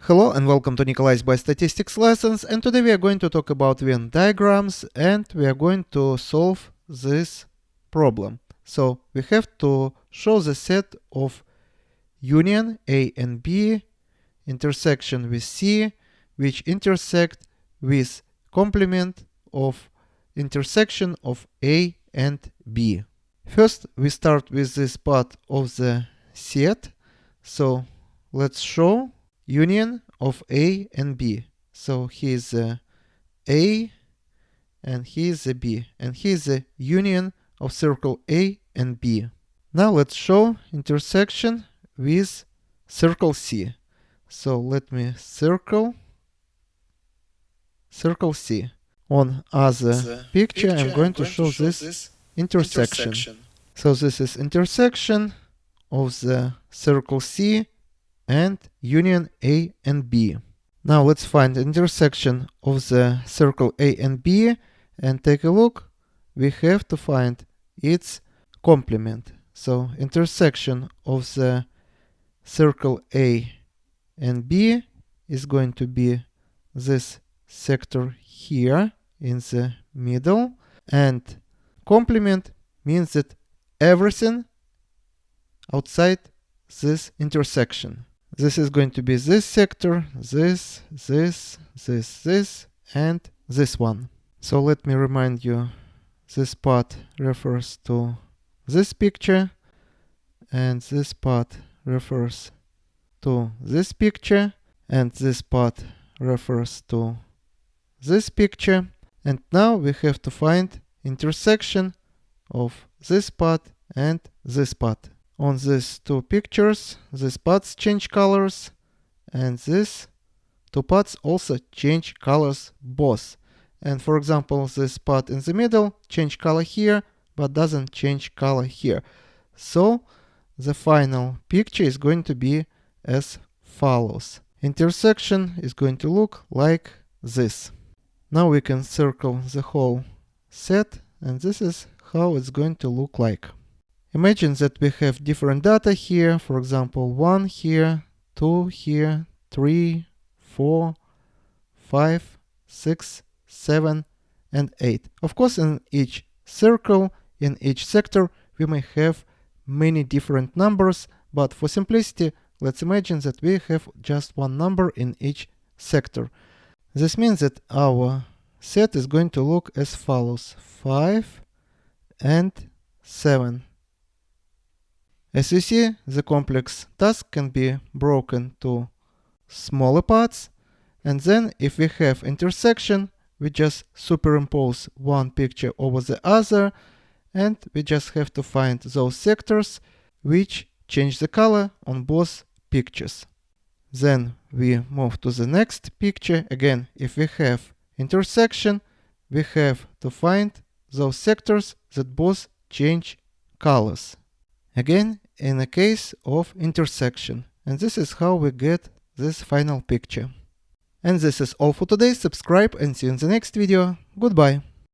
Hello and welcome to Nikolai's Biostatistics lessons, and today we are going to talk about Venn diagrams and we are going to solve this problem. So we have to show the set of union A and B, intersection with C, which intersect with complement of intersection of A and B. First we start with this part of the set, so let's show union of A and B. So here is A and here is B, and here is the union of circle A and B. Now let's show intersection with circle C. So let me circle C. On other picture I'm going to show this intersection. So this is intersection of the circle C and union A and B. Now let's find intersection of the circle A and B and take a look. We have to find its complement. So intersection of the circle A and B is going to be this sector here in the middle, and complement means that everything outside this intersection. This is going to be this sector, this, and this one. So let me remind you, this part refers to this picture, and this part refers to this picture, and this part refers to this picture. And now we have to find intersection of this part and this part. On these two pictures, these parts change colors, and these two parts also change colors both. And for example, this part in the middle change color here, but doesn't change color here. So the final picture is going to be as follows. Intersection is going to look like this. Now we can circle the whole set, and this is how it's going to look like. Imagine that we have different data here, for example 1 here, 2 here, 3, 4, 5, 6, 7, and 8. Of course, in each circle, in each sector, we may have many different numbers, but for simplicity, let's imagine that we have just one number in each sector. This means that our set is going to look as follows: 5 and 7. As you see, the complex task can be broken to smaller parts, and then if we have intersection, we just superimpose one picture over the other, and we just have to find those sectors which change the color on both pictures. Then we move to the next picture. Again, if we have intersection, we have to find those sectors that both change colors. Again, in a case of intersection. And this is how we get this final picture. And this is all for today. Subscribe and see you in the next video. Goodbye.